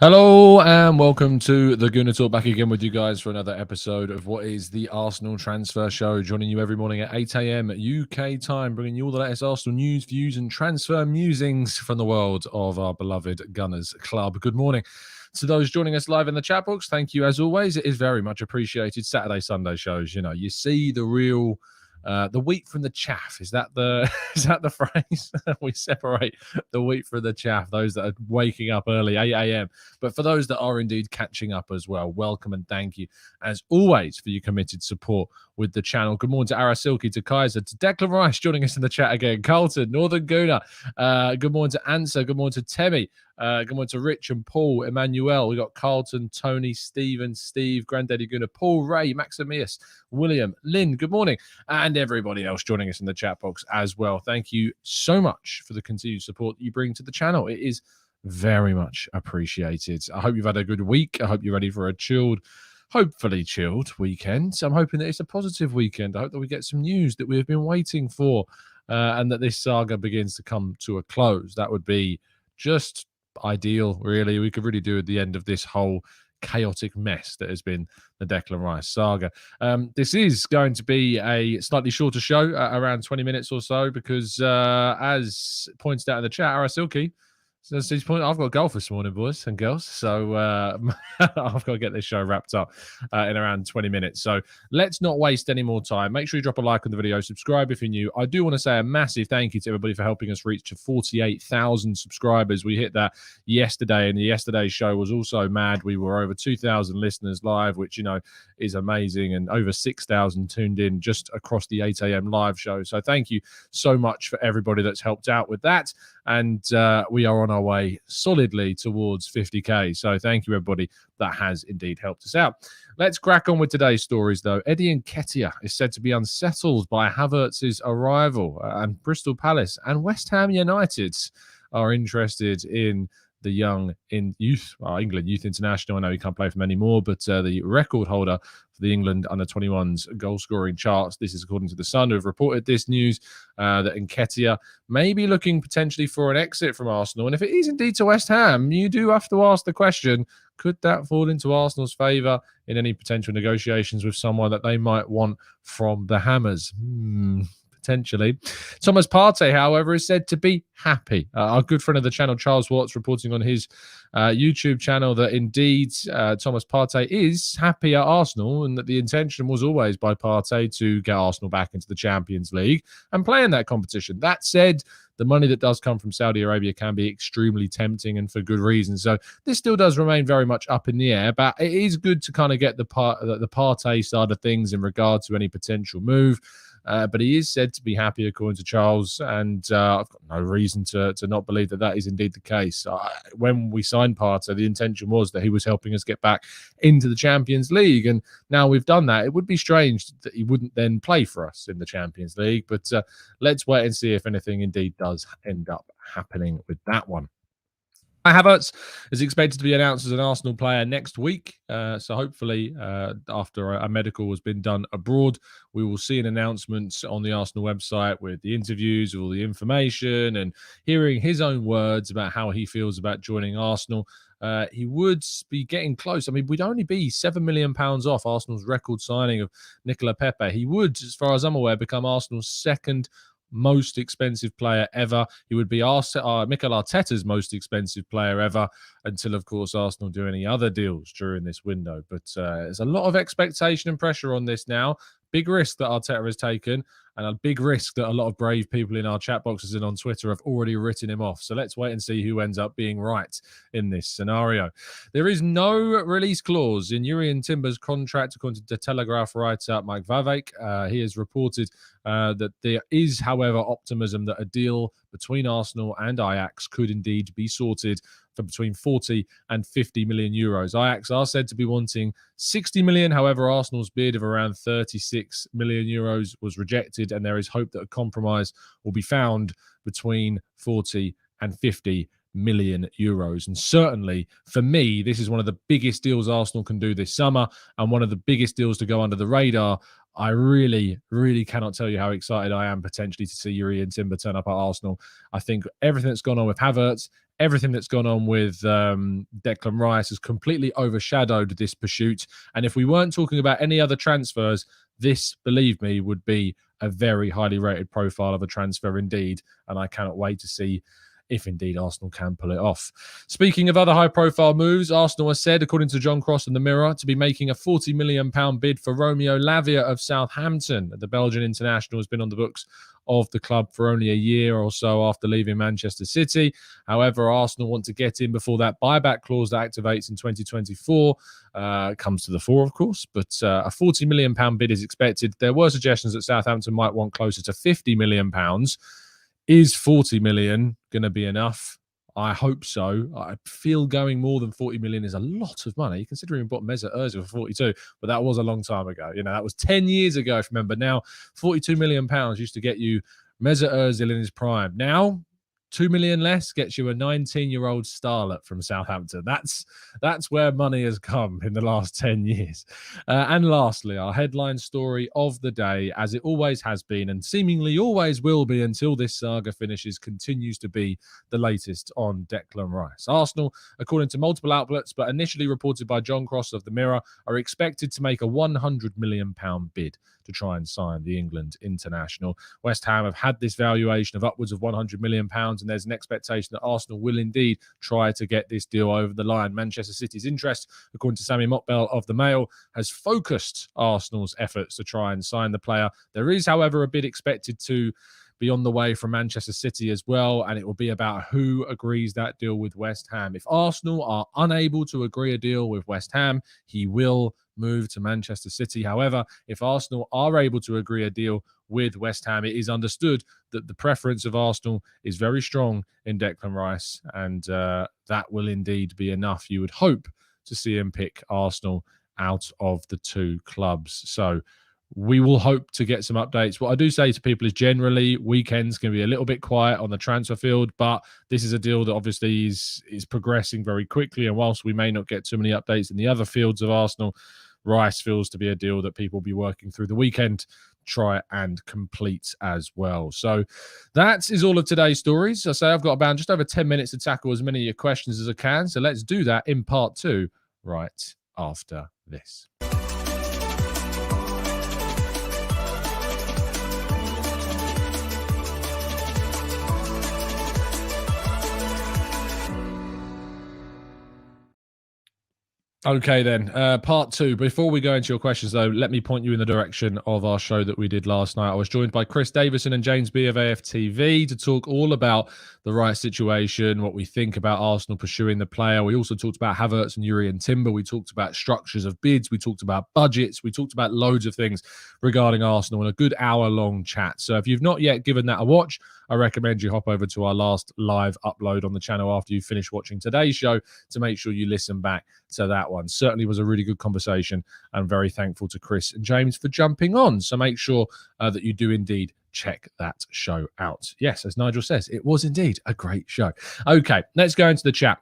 Hello and welcome to the Gooner Talk, back again with you guys for another episode of what is the Arsenal Transfer Show, joining you every morning at 8 a.m. UK time, bringing you all the latest Arsenal news, views and transfer musings from the world of our beloved Gunners Club. Good morning to those joining us live in the chat box. Thank you as always. It is very much appreciated. Saturday, Sunday shows, you see the real... the wheat from the chaff. Is that the phrase? We separate the wheat from the chaff, those that are waking up early, 8 a.m. But for those that are indeed catching up as well, welcome and thank you, as always, for your committed support with the channel. Good morning to Arasilki, to Kaiser, to Declan Rice joining us in the chat again, Carlton, Northern Gooner. Good morning to Ansa. Good morning to Temi. Good morning to Rich and Paul, Emmanuel. We got Carlton, Tony, Stephen, Steve, Granddaddy Gooner, Paul, Ray, Maximius, William, Lynn. Good morning. And everybody else joining us in the chat box as well. Thank you so much for the continued support that you bring to the channel. It is very much appreciated. I hope you've had a good week. I hope you're ready for a hopefully chilled weekend. So I'm hoping that it's a positive weekend. I hope that we get some news that we have been waiting for and that this saga begins to come to a close. That would be just ideal, really. We could really do at the end of this whole chaotic mess that has been the Declan Rice saga. This is going to be a slightly shorter show, around 20 minutes or so, because as pointed out in the chat, Arasilki, I've got a golf this morning, boys and girls. So I've got to get this show wrapped up in around 20 minutes. So let's not waste any more time. Make sure you drop a like on the video, subscribe if you're new. I do want to say a massive thank you to everybody for helping us reach to 48,000 subscribers. We hit that yesterday, and yesterday's show was also mad. We were over 2,000 listeners live, which, is amazing, and over 6,000 tuned in just across the 8 a.m. live show. So thank you so much for everybody that's helped out with that. And we are on our way solidly towards 50k. So thank you, everybody that has indeed helped us out. Let's crack on with today's stories, though. Eddie Nketiah is said to be unsettled by Havertz's arrival, and Bristol Palace and West Ham United are interested in the young England youth international. I know he can't play for them anymore, but the record holder for the England under-21s goal-scoring charts. This is according to The Sun, who have reported this news, that Nketiah may be looking potentially for an exit from Arsenal. And if it is indeed to West Ham, you do have to ask the question, could that fall into Arsenal's favour in any potential negotiations with someone that they might want from the Hammers? Potentially. Thomas Partey, however, is said to be happy. Our good friend of the channel, Charles Watts, reporting on his YouTube channel that indeed Thomas Partey is happy at Arsenal, and that the intention was always by Partey to get Arsenal back into the Champions League and play in that competition. That said, the money that does come from Saudi Arabia can be extremely tempting, and for good reason. So this still does remain very much up in the air, but it is good to kind of get the Partey side of things in regard to any potential move. But he is said to be happy, according to Charles, and I've got no reason to not believe that that is indeed the case. When we signed Partey, the intention was that he was helping us get back into the Champions League, and now we've done that. It would be strange that he wouldn't then play for us in the Champions League, but let's wait and see if anything indeed does end up happening with that one. Havertz is expected to be announced as an Arsenal player next week. So hopefully, after a medical has been done abroad, we will see an announcement on the Arsenal website with the interviews, all the information, and hearing his own words about how he feels about joining Arsenal. He would be getting close. I mean, we'd only be £7 million off Arsenal's record signing of Nicolas Pepe. He would, as far as I'm aware, become Arsenal's second most expensive player ever. He would be Mikel Arteta's most expensive player ever, until, of course, Arsenal do any other deals during this window. But there's a lot of expectation and pressure on this now. Big risk that Arteta has taken, and a big risk that a lot of brave people in our chat boxes and on Twitter have already written him off. So let's wait and see who ends up being right in this scenario. There is no release clause in Jurrien Timber's contract, according to the Telegraph writer Mike Vavek. He has reported that there is, however, optimism that a deal between Arsenal and Ajax could indeed be sorted for between 40 and 50 million euros. Ajax are said to be wanting 60 million. However, Arsenal's bid of around 36 million euros was rejected, and there is hope that a compromise will be found between 40 and 50 million euros. And certainly for me, this is one of the biggest deals Arsenal can do this summer and one of the biggest deals to go under the radar. I really, really cannot tell you how excited I am potentially to see Jurrien Timber turn up at Arsenal. I think everything that's gone on with Havertz, everything that's gone on with Declan Rice has completely overshadowed this pursuit. And if we weren't talking about any other transfers, this, believe me, would be a very highly rated profile of a transfer indeed. And I cannot wait to see if indeed Arsenal can pull it off. Speaking of other high-profile moves, Arsenal has said, according to John Cross in the Mirror, to be making a £40 million bid for Romeo Lavia of Southampton. The Belgian international has been on the books of the club for only a year or so after leaving Manchester City. However, Arsenal want to get in before that buyback clause that activates in 2024 comes to the fore, of course. But a £40 million bid is expected. There were suggestions that Southampton might want closer to £50 million. Is 40 million going to be enough? I hope so. I feel going more than 40 million is a lot of money, considering we bought Mesut Ozil for 42, but that was a long time ago. You know, that was 10 years ago, if you remember. Now, 42 million pounds used to get you Mesut Ozil in his prime. Now, 2 million less gets you a 19-year-old starlet from Southampton. That's where money has come in the last 10 years. And lastly, our headline story of the day, as it always has been and seemingly always will be until this saga finishes, continues to be the latest on Declan Rice. Arsenal, according to multiple outlets, but initially reported by John Cross of the Mirror, are expected to make a £100 million bid to try and sign the England international. West Ham have had this valuation of upwards of £100 million, and there's an expectation that Arsenal will indeed try to get this deal over the line. Manchester City's interest, according to Sammy Mokbel of the Mail, has focused Arsenal's efforts to try and sign the player. There is, however, a bid expected to be on the way from Manchester City as well, and it will be about who agrees that deal with West Ham. If Arsenal are unable to agree a deal with West Ham, he will move to Manchester City. However, if Arsenal are able to agree a deal with West Ham, it is understood that the preference of Arsenal is very strong in Declan Rice, and that will indeed be enough, you would hope, to see him pick Arsenal out of the two clubs. So we will hope to get some updates. What I do say to people is generally weekends can be a little bit quiet on the transfer field, but this is a deal that obviously is progressing very quickly. And whilst we may not get too many updates in the other fields of Arsenal, Rice feels to be a deal that people will be working through the weekend, try and complete as well. So that is all of today's stories. I say I've got about just over 10 minutes to tackle as many of your questions as I can. So let's do that in part 2 right after this. Okay, then. Part 2. Before we go into your questions, though, let me point you in the direction of our show that we did last night. I was joined by Chris Davison and James B of AFTV to talk all about the Rice situation, what we think about Arsenal pursuing the player. We also talked about Havertz and Jurrien Timber. We talked about structures of bids. We talked about budgets. We talked about loads of things regarding Arsenal in a good hour-long chat. So if you've not yet given that a watch, I recommend you hop over to our last live upload on the channel after you finish watching today's show to make sure you listen back to that one. Certainly was a really good conversation. I'm very thankful to Chris and James for jumping on. So make sure that you do indeed check that show out. Yes, as Nigel says, it was indeed a great show. Okay, let's go into the chat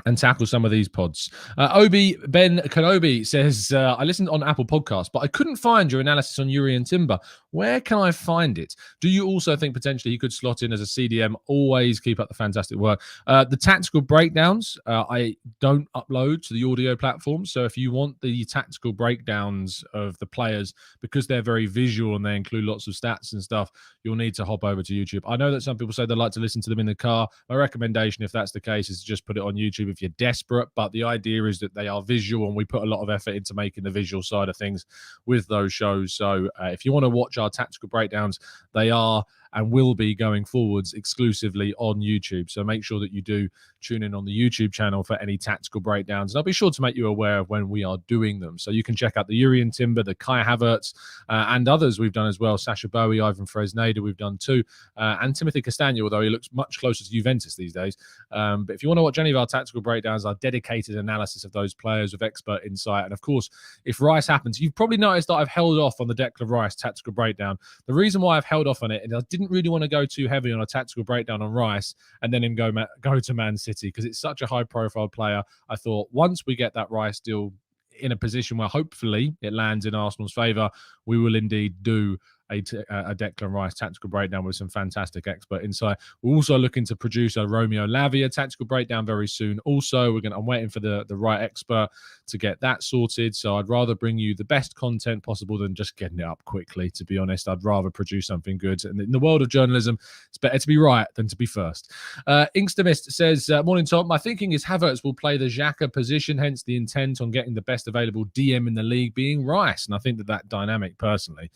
and tackle some of these pods. Obi Ben Kenobi says, I listened on Apple Podcasts, but I couldn't find your analysis on Jurrien Timber. Where can I find it? Do you also think potentially he could slot in as a CDM? Always keep up the fantastic work. The tactical breakdowns, I don't upload to the audio platform. So if you want the tactical breakdowns of the players, because they're very visual and they include lots of stats and stuff, you'll need to hop over to YouTube. I know that some people say they like to listen to them in the car. My recommendation, if that's the case, is to just put it on YouTube if you're desperate, but the idea is that they are visual and we put a lot of effort into making the visual side of things with those shows. So if you want to watch our tactical breakdowns, they are and will be going forwards exclusively on YouTube. So make sure that you do tune in on the YouTube channel for any tactical breakdowns. And I'll be sure to make you aware of when we are doing them. So you can check out the Jurrien Timber, the Kai Havertz, and others we've done as well. Sasha Bowie, Ivan Fresneda, we've done too. And Timothy Castagna, although he looks much closer to Juventus these days. But if you want to watch any of our tactical breakdowns, our dedicated analysis of those players with expert insight. And of course, if Rice happens, you've probably noticed that I've held off on the Declan Rice tactical breakdown. The reason why I've held off on it, and I didn't really want to go too heavy on a tactical breakdown on Rice and then him go to Man City because it's such a high-profile player. I thought once we get that Rice deal in a position where hopefully it lands in Arsenal's favour, we will indeed do a Declan Rice tactical breakdown with some fantastic expert insight. We're also looking to produce a Romeo Lavia tactical breakdown very soon. Also, I'm waiting for the right expert to get that sorted. So I'd rather bring you the best content possible than just getting it up quickly. To be honest, I'd rather produce something good. And in the world of journalism, it's better to be right than to be first. Inkstermist says, morning Tom, my thinking is Havertz will play the Xhaka position, hence the intent on getting the best available DM in the league being Rice. And I think that dynamic personally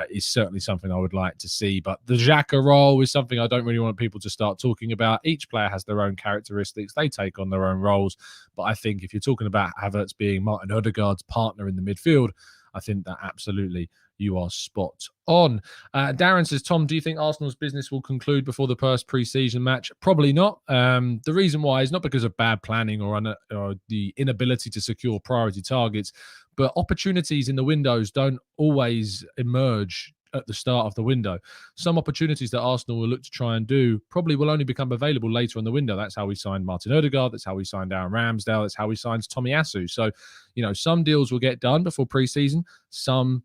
is certainly something I would like to see. But the Xhaka role is something I don't really want people to start talking about. Each player has their own characteristics. They take on their own roles. But I think if you're talking about Havertz being Martin Odegaard's partner in the midfield, I think that absolutely you are spot on. Darren says, Tom, do you think Arsenal's business will conclude before the first pre-season match? Probably not. The reason why is not because of bad planning or the inability to secure priority targets, but opportunities in the windows don't always emerge at the start of the window. Some opportunities that Arsenal will look to try and do probably will only become available later in the window. That's how we signed Martin Odegaard. That's how we signed Aaron Ramsdale. That's how we signed Tomiyasu. So, some deals will get done before pre-season. Some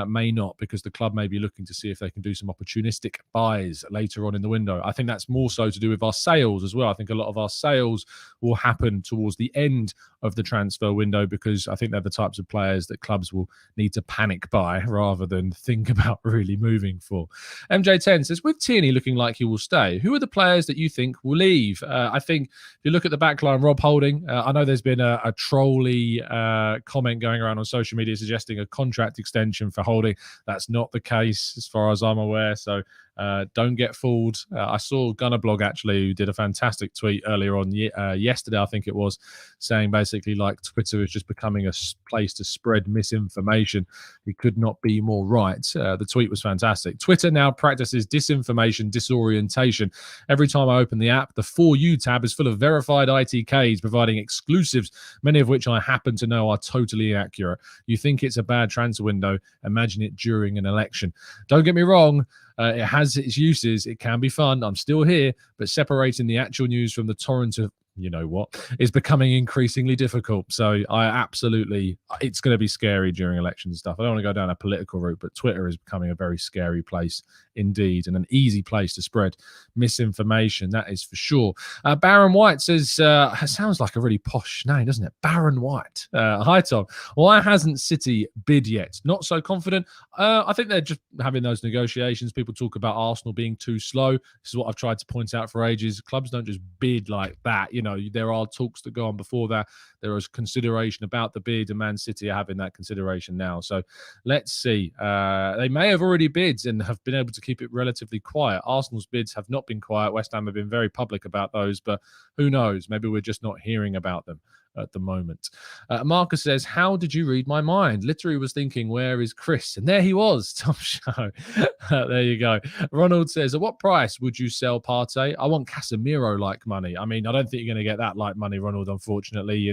may not, because the club may be looking to see if they can do some opportunistic buys later on in the window. I think that's more so to do with our sales as well. I think a lot of our sales will happen towards the end of the transfer window, because I think they're the types of players that clubs will need to panic buy rather than think about really moving for. MJ10 says, with Tierney looking like he will stay, who are the players that you think will leave? I think if you look at the backline, Rob Holding, I know there's been a trolly comment going around on social media suggesting a contract extension for Holding. That's not the case as far as I'm aware, so don't get fooled. I saw Gunner Blog actually, who did a fantastic tweet earlier on yesterday, I think it was, saying basically like Twitter is just becoming a place to spread misinformation. He could not be more right. The tweet was fantastic. Twitter now practices disinformation disorientation. Every time I open the app, the For You tab is full of verified ITKs providing exclusives, many of which I happen to know are totally inaccurate. You think it's a bad transfer window, imagine it during an election. Don't get me wrong, it has its uses. It can be fun. I'm still here, but separating the actual news from the torrent of is becoming increasingly difficult. So it's going to be scary during elections and stuff. I don't want to go down a political route, but Twitter is becoming a very scary place indeed, and an easy place to spread misinformation, that is for sure. Baron White says, it sounds like a really posh name, doesn't it? Baron White. Hi, Tom. Why hasn't City bid yet? Not so confident. I think they're just having those negotiations. People talk about Arsenal being too slow. This is what I've tried to point out for ages. Clubs don't just bid like that. There are talks that go on before that. There is consideration about the bid, and Man City are having that consideration now. So let's see. They may have already bid and have been able to keep it relatively quiet. Arsenal's bids have not been quiet. West Ham have been very public about those, but who knows? Maybe we're just not hearing about them at the moment. Marcus says, how did you read my mind? Literally was thinking, where is Chris? And there he was, Tom Show. There you go. Ronald says, at what price would you sell Partey? I want Casemiro-like money. I mean, I don't think you're going to get that like money, Ronald, unfortunately.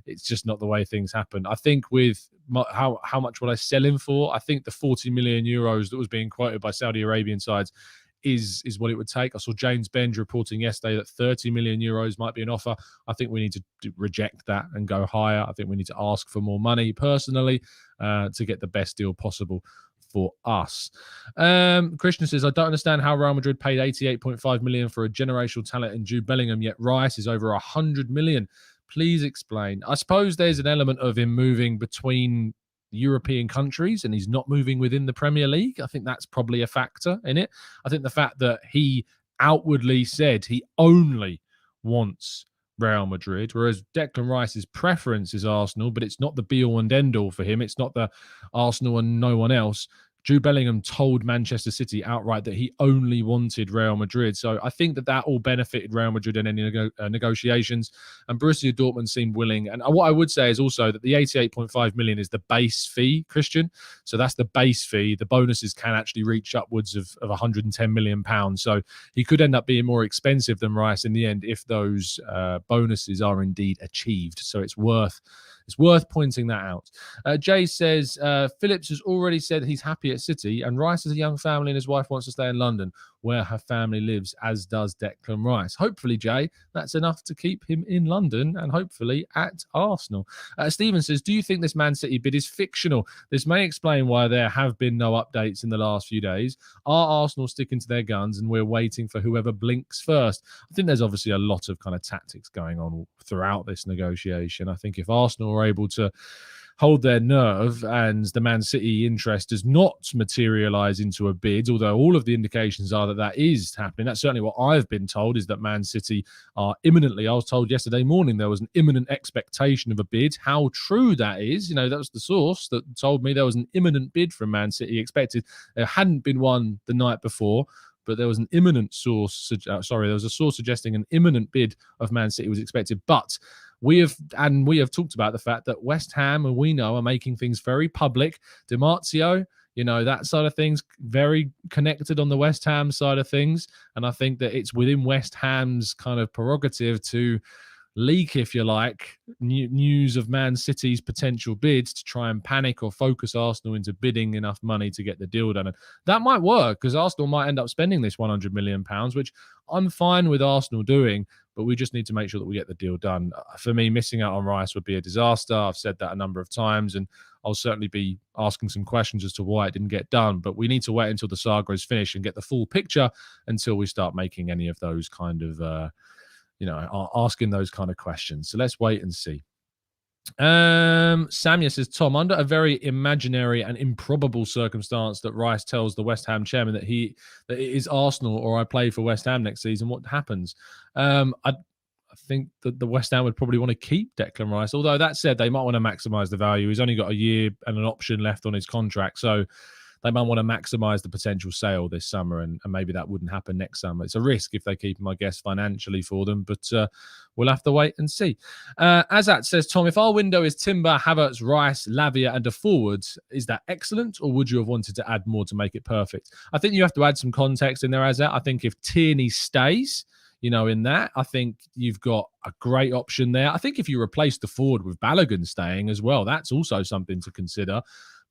It's just not the way things happen. I think with how much would I sell him for? I think the 40 million euros that was being quoted by Saudi Arabian sides is what it would take. I saw James Benge reporting yesterday that 30 million euros might be an offer. I think we need to reject that and go higher. I think we need to ask for more money personally to get the best deal possible for us. Christian says, I don't understand how Real Madrid paid 88.5 million for a generational talent in Jude Bellingham, yet Rice is over 100 million. Please explain. I suppose there's an element of him moving between European countries and he's not moving within the Premier League. I think that's probably a factor in it. I think the fact that he outwardly said he only wants Real Madrid, whereas Declan Rice's preference is Arsenal, but it's not the be-all and end-all for him. It's not the Arsenal and no one else. Jude Bellingham told Manchester City outright that he only wanted Real Madrid. So I think that all benefited Real Madrid in any negotiations. And Borussia Dortmund seemed willing. And what I would say is also that the 88.5 million is the base fee, Christian. So that's the base fee. The bonuses can actually reach upwards of 110 million pounds. So he could end up being more expensive than Rice in the end if those bonuses are indeed achieved. So it's worth It's worth pointing that out. Jay says, Phillips has already said he's happy at City, and Rice has a young family and his wife wants to stay in London, where her family lives, as does Declan Rice. Hopefully, Jay, that's enough to keep him in London and hopefully at Arsenal. Stephen says, do you think this Man City bid is fictional? This may explain why there have been no updates in the last few days. Are Arsenal sticking to their guns and we're waiting for whoever blinks first? I think there's obviously a lot of kind of tactics going on throughout this negotiation. I think if Arsenal are able to hold their nerve and the Man City interest does not materialise into a bid, although all of the indications are that that is happening. That's certainly what I've been told, is that Man City are imminently, I was told yesterday morning there was an imminent expectation of a bid. How true that is, that was the source that told me there was an imminent bid from Man City expected. There hadn't been one the night before, but there was an imminent source, there was a source suggesting an imminent bid of Man City was expected. But we have talked about the fact that West Ham, and we know, are making things very public. Di Marzio, that side of things, very connected on the West Ham side of things. And I think that it's within West Ham's kind of prerogative to leak, if you like, news of Man City's potential bids to try and panic or focus Arsenal into bidding enough money to get the deal done. And that might work, because Arsenal might end up spending this £100 million, which I'm fine with Arsenal doing, but we just need to make sure that we get the deal done. For me, missing out on Rice would be a disaster. I've said that a number of times, and I'll certainly be asking some questions as to why it didn't get done. But we need to wait until the saga is finished and get the full picture until we start making any of those kind of asking those kind of questions. So let's wait and see. Samia says, Tom, under a very imaginary and improbable circumstance that Rice tells the West Ham chairman that it is Arsenal or I play for West Ham next season, what happens? I think that the West Ham would probably want to keep Declan Rice, although that said, they might want to maximise the value. He's only got a year and an option left on his contract, so they might want to maximise the potential sale this summer, and maybe that wouldn't happen next summer. It's a risk if they keep him, I guess, financially for them, but we'll have to wait and see. Azat says, Tom, if our window is Timber, Havertz, Rice, Lavia and a forward, is that excellent, or would you have wanted to add more to make it perfect? I think you have to add some context in there, Azat. I think if Tierney stays, in that, I think you've got a great option there. I think if you replace the forward with Balogun staying as well, that's also something to consider.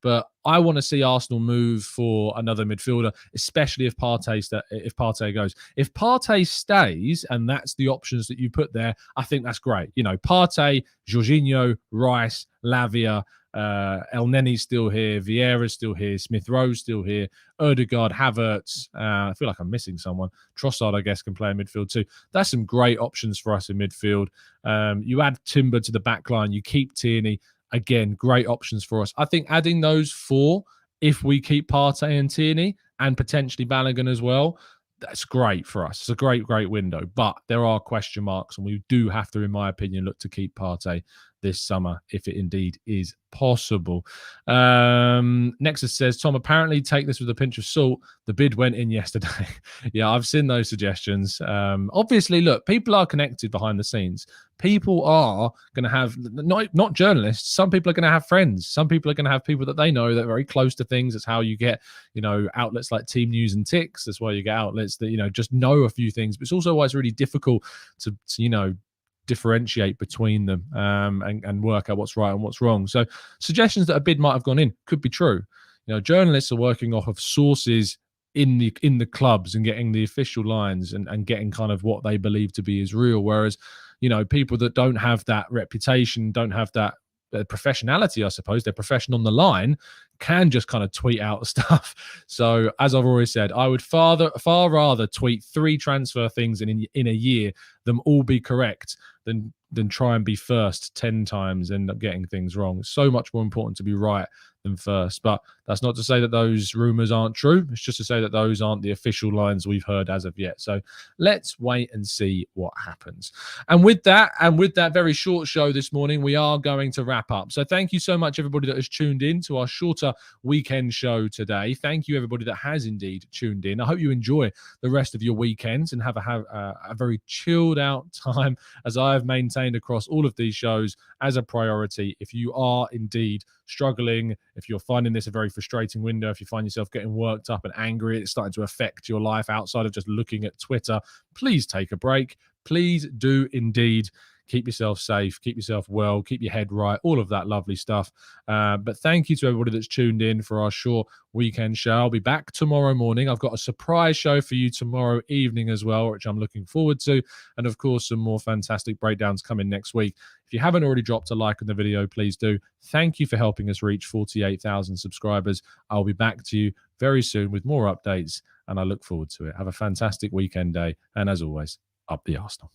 But I want to see Arsenal move for another midfielder, especially if Partey goes. If Partey stays, and that's the options that you put there, I think that's great. Partey, Jorginho, Rice, Lavia, El Neni's still here, Vieira's still here, Smith Rowe's still here, Ødegaard, Havertz. I feel like I'm missing someone. Trossard, I guess, can play in midfield too. That's some great options for us in midfield. You add Timber to the back line, you keep Tierney. Again, great options for us. I think adding those four, if we keep Partey and Tierney and potentially Balogun as well, that's great for us. It's a great window. But there are question marks, and we do have to, in my opinion, look to keep Partey this summer if it indeed is possible. Nexus says, Tom, apparently take this with a pinch of salt. The bid went in yesterday. Yeah, I've seen those suggestions. Obviously, look, people are connected behind the scenes. People are going to have, not journalists, some people are going to have friends. Some people are going to have people that they know that are very close to things. That's how you get, outlets like Team News and Ticks. That's why you get outlets that, just know a few things. But it's also why it's really difficult to differentiate between them and work out what's right and what's wrong. So suggestions that a bid might have gone in could be true. Journalists are working off of sources in the clubs and getting the official lines and getting kind of what they believe to be is real. Whereas, people that don't have that reputation, don't have that professionality, I suppose, their profession on the line, can just kind of tweet out stuff. So as I've always said, I would far rather tweet 3 transfer things in a year than all be correct than try and be first 10 times and end up getting things wrong. It's so much more important to be right than first. But that's not to say that those rumours aren't true. It's just to say that those aren't the official lines we've heard as of yet. So let's wait and see what happens. And with that very short show this morning, we are going to wrap up. So thank you so much, everybody that has tuned in to our shorter weekend show today. Thank you, everybody that has indeed tuned in. I hope you enjoy the rest of your weekends and have a very chilled out time, as I have maintained across all of these shows as a priority. If you are indeed struggling, if you're finding this a very frustrating window, if you find yourself getting worked up and angry, it's starting to affect your life outside of just looking at Twitter, please take a break. Please do indeed Keep yourself safe, keep yourself well, keep your head right, all of that lovely stuff. But thank you to everybody that's tuned in for our short weekend show. I'll be back tomorrow morning. I've got a surprise show for you tomorrow evening as well, which I'm looking forward to. And of course, some more fantastic breakdowns coming next week. If you haven't already dropped a like on the video, please do. Thank you for helping us reach 48,000 subscribers. I'll be back to you very soon with more updates, and I look forward to it. Have a fantastic weekend day. And as always, up the Arsenal.